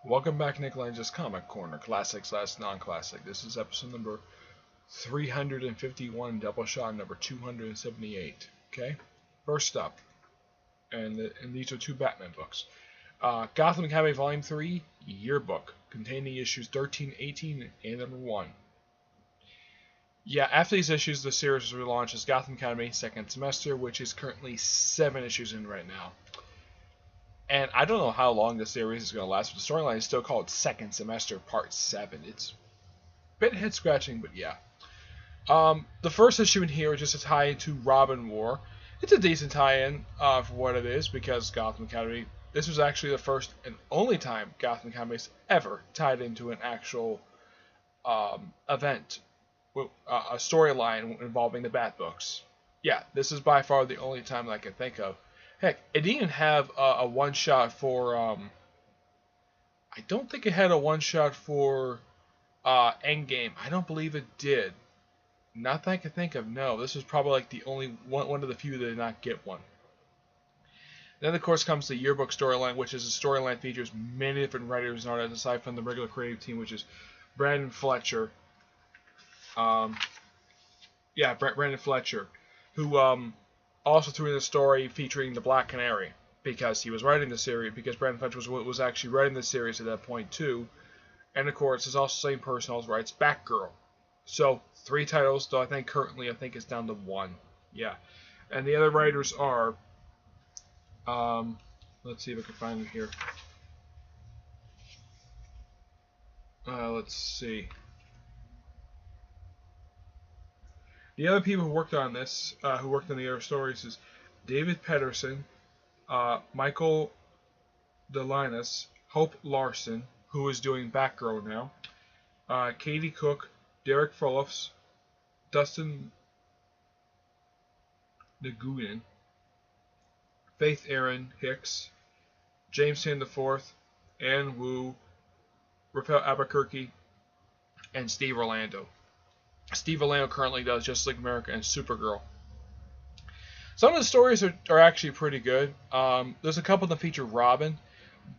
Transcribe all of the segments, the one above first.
Welcome back, Nick Lenz's Comic Corner, classic/non-classic. This is episode number 351, Doubleshot number 278. Okay, first up, and these are two Batman books. Gotham Academy Volume 3 Yearbook, containing issues 13, 18, and number 1. Yeah, after these issues, the series was relaunched as Gotham Academy Second Semester, which is currently 7 issues in right now. And I don't know how long this series is going to last, but the storyline is still called Second Semester Part 7. It's a bit head-scratching, but yeah. The first issue in here is just a tie-in to Robin War. It's a decent tie-in for what it is, because Gotham Academy, this was actually the first and only time Gotham Academy has ever tied into an actual event, a storyline involving the Bat books. Yeah, this is by far the only time that I can think of. Heck, it didn't even have a one-shot for, I don't think it had a one-shot for Endgame. I don't believe it did. Not that I can think of, no. This was probably like the only one of the few that did not get one. Then, of course, comes the yearbook storyline, which is a storyline that features many different writers and artists aside from the regular creative team, which is Brandon Fletcher. Brandon Fletcher, who, also threw in the story featuring the Black Canary, because he was writing the series, because Brandon Fletcher was actually writing the series at that point too. And of course, it's also the same person who writes Batgirl. So 3 titles, though I think currently it's down to 1. Yeah, and the other writers are, let's see if I can find them here. Let's see. The other people who worked on this, who worked on the other stories, is David Pedersen, Michael Delinas, Hope Larson, who is doing Batgirl now, Katie Cook, Derek Frolofs, Dustin Nguyen, Faith Aaron Hicks, James Tan IV, Ann Wu, Rafael Albuquerque, and Steve Orlando. Steve Orlando currently does Justice League America and Supergirl. Some of the stories are actually pretty good. There's a couple that feature Robin,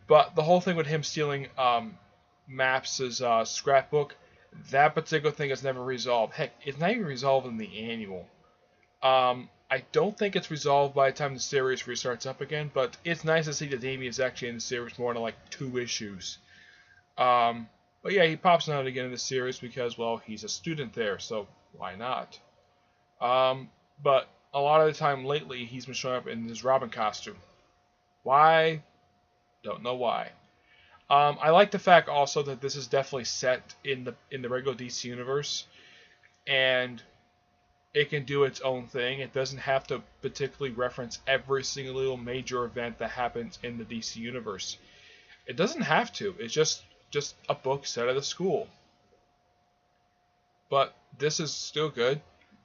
but the whole thing with him stealing Maps' scrapbook, that particular thing is never resolved. Heck, it's not even resolved in the annual. I don't think it's resolved by the time the series restarts up again, but it's nice to see that Damian is actually in the series more than like 2 issues. But yeah, he pops out again in the series because, well, he's a student there, so why not? But a lot of the time lately, he's been showing up in his Robin costume. Why? Don't know why. I like the fact also that this is definitely set in the regular DC universe, and it can do its own thing. It doesn't have to particularly reference every single little major event that happens in the DC universe. It doesn't have to. It's just a book set at a school. But this is still good.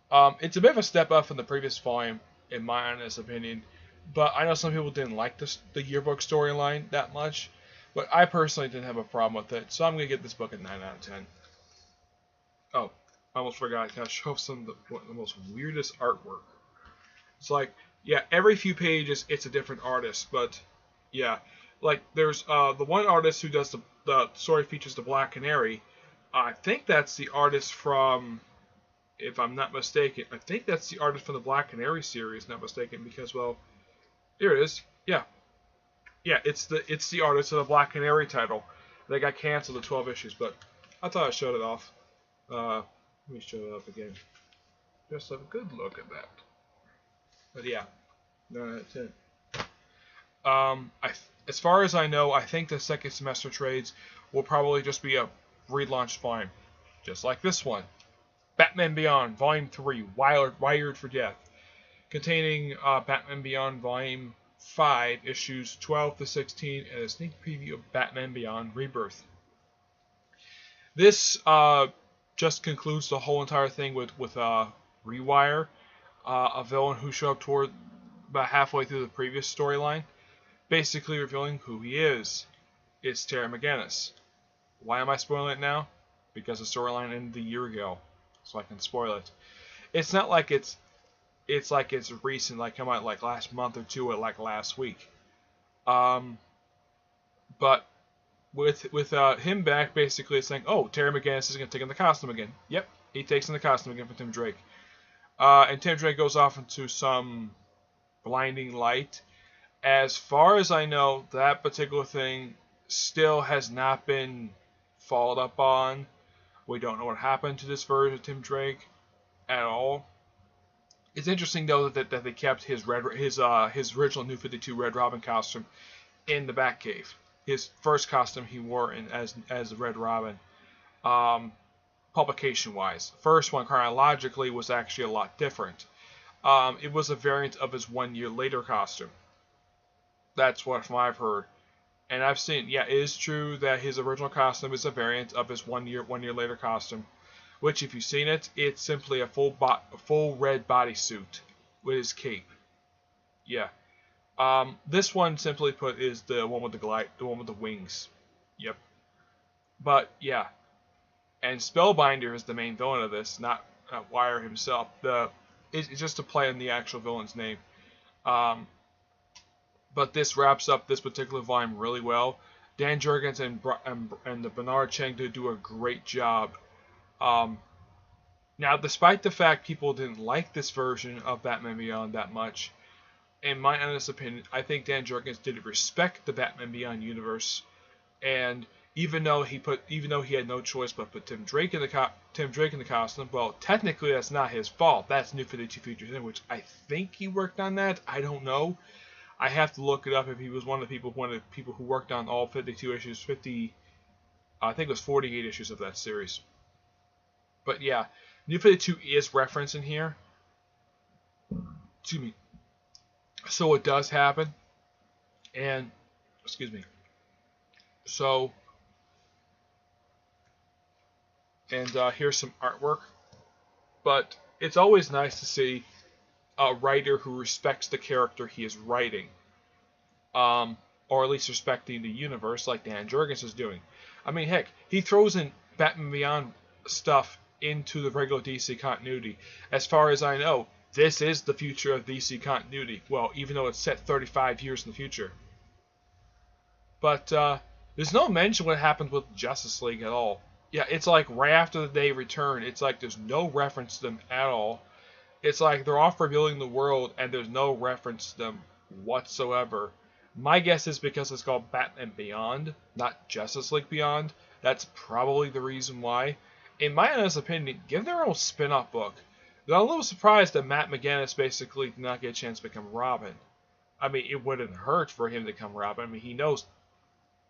It's a bit of a step up from the previous volume, in my honest opinion. But I know some people didn't like the yearbook storyline that much. But I personally didn't have a problem with it. So I'm going to give this book a 9 out of 10. Oh, I almost forgot. I gotta show some of the most weirdest artwork. It's like, yeah, every few pages it's a different artist. But, yeah. Like, there's the one artist who does the story features the Black Canary. I think that's the artist from, if I'm not mistaken, I think that's the artist from the Black Canary series, not mistaken, because, well, here it is. Yeah. Yeah, it's the artist of the Black Canary title. They got canceled at 12 issues, but I thought I showed it off. Let me show it up again. Just have a good look at that. But yeah, 9 out of 10. As far as I know, I think the second semester trades will probably just be a relaunched volume, just like this one. Batman Beyond, Volume 3, Wired for Death, containing Batman Beyond Volume 5, issues 12 to 16, and a sneak preview of Batman Beyond Rebirth. This just concludes the whole entire thing with Rewire, a villain who showed up toward about halfway through the previous storyline, basically revealing who he is. It's Terry McGinnis. Why am I spoiling it now? Because the storyline ended a year ago, so I can spoil it. It's not like it's like it's recent, like come out like last month or two, or like last week. But with him back, basically it's saying, oh, Terry McGinnis is going to take in the costume again. Yep, he takes in the costume again for Tim Drake. And Tim Drake goes off into some blinding light. As far as I know, that particular thing still has not been followed up on. We don't know what happened to this version of Tim Drake at all. It's interesting though that they kept his original New 52 Red Robin costume in the Batcave. His first costume he wore as Red Robin. Publication wise, first one chronologically was actually a lot different. It was a variant of his 1 year later costume. That's what I've heard. And I've seen, yeah, it is true that his original costume is a variant of his one year later costume, which if you've seen it, it's simply a full red bodysuit with his cape. Yeah. This one, simply put, is the one with the one with the wings. Yep. But yeah, and Spellbinder is the main villain of this, not Wire himself. It's just to play on the actual villain's name. But this wraps up this particular volume really well. Dan Jurgens and the Bernard Chang do a great job. Now, despite the fact people didn't like this version of Batman Beyond that much, in my honest opinion, I think Dan Jurgens did respect the Batman Beyond universe, and even though he had no choice but put Tim Drake in the costume, well, technically that's not his fault. That's New 52 Features in, which I think he worked on that. I don't know. I have to look it up if he was one of the people who worked on all 52 issues, I think it was 48 issues of that series. But yeah, New 52 is referenced in here. Excuse me. So it does happen. And, excuse me. So, and here's some artwork. But it's always nice to see a writer who respects the character he is writing, or at least respecting the universe, like Dan Jurgens is doing. I mean, heck, he throws in Batman Beyond stuff into the regular DC continuity. As far as I know, this is the future of DC continuity. Well, even though it's set 35 years in the future. But there's no mention what happened with Justice League at all. Yeah, it's like right after they return, it's like there's no reference to them at all. It's like they're off rebuilding the world and there's no reference to them whatsoever. My guess is because it's called Batman Beyond, not Justice League Beyond. That's probably the reason why. In my honest opinion, give their own spin-off book. I'm a little surprised that Matt McGinnis basically did not get a chance to become Robin. I mean, it wouldn't hurt for him to become Robin. I mean, he knows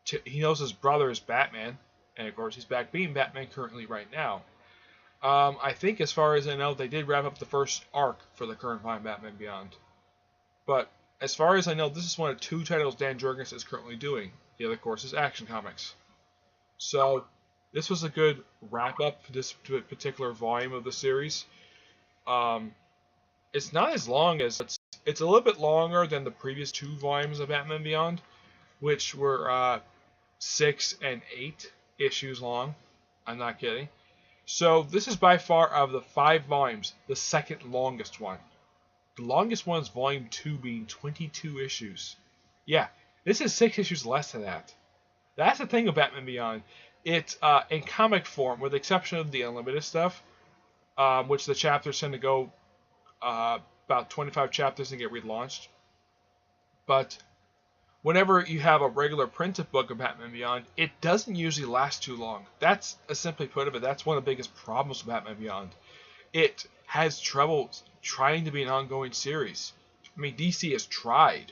his brother is Batman, and of course he's back being Batman currently right now. I think, as far as I know, they did wrap up the first arc for the current volume, Batman Beyond. But as far as I know, this is one of 2 titles Dan Jurgens is currently doing. The other, of course, is Action Comics. So this was a good wrap up for this particular volume of the series. It's not as long as it's a little bit longer than the previous 2 volumes of Batman Beyond, which were 6 and 8 issues long. I'm not kidding. So this is by far, of the 5 volumes, the second longest one. The longest one is volume 2, being 22 issues. Yeah, this is 6 issues less than that. That's the thing with Batman Beyond. It's in comic form, with the exception of the Unlimited stuff, which the chapters tend to go about 25 chapters and get relaunched. But whenever you have a regular printed book of Batman Beyond, it doesn't usually last too long. That's, simply put of it, that's one of the biggest problems with Batman Beyond. It has trouble trying to be an ongoing series. I mean, DC has tried.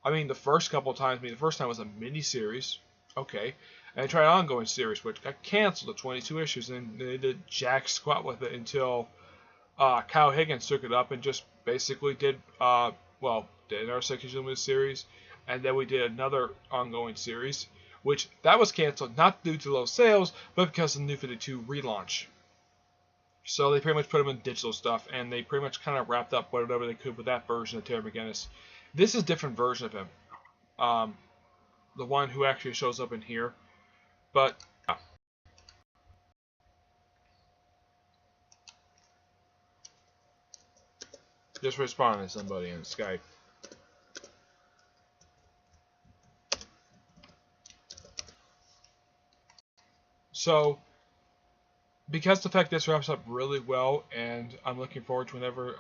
I mean, the first couple of times, the first time was a mini-series. Okay. And they tried an ongoing series, which got canceled at 22 issues, and they did jack squat with it until Kyle Higgins took it up and just basically did our 6 issue limited series. And then we did another ongoing series, which that was canceled not due to low sales, but because of the New 52 relaunch. So they pretty much put him in digital stuff, and they pretty much kind of wrapped up whatever they could with that version of Terry McGinnis. This is a different version of him, the one who actually shows up in here. But yeah. Just responding to somebody on Skype. So, because the fact this wraps up really well, and I'm looking forward to whenever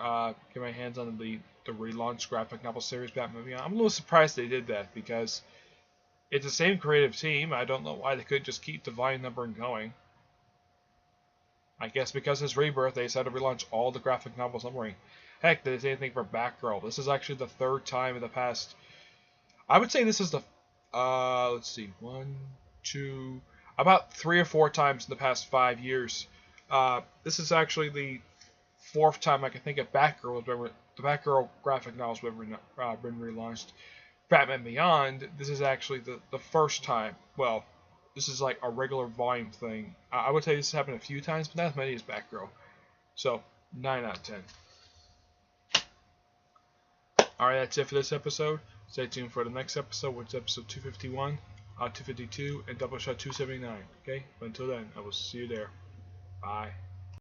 get my hands on the relaunched graphic novel series Batman Beyond. I'm a little surprised they did that because it's the same creative team. I don't know why they couldn't just keep the volume number going. I guess because it's Rebirth, they decided to relaunch all the graphic novels numbering. Heck, they did the same thing for Batgirl. This is actually the third time in the past. I would say this is the let's see, about 3 or 4 times in the past 5 years. This is actually the 4th time I can think of the Batgirl graphic novels have been relaunched. Batman Beyond, this is actually the first time. Well, this is like a regular volume thing. I would say this has happened a few times, but not as many as Batgirl. So, 9 out of 10. Alright, that's it for this episode. Stay tuned for the next episode, which is episode 251, 252, and Doubleshot 279. Okay? But until then, I will see you there. Bye.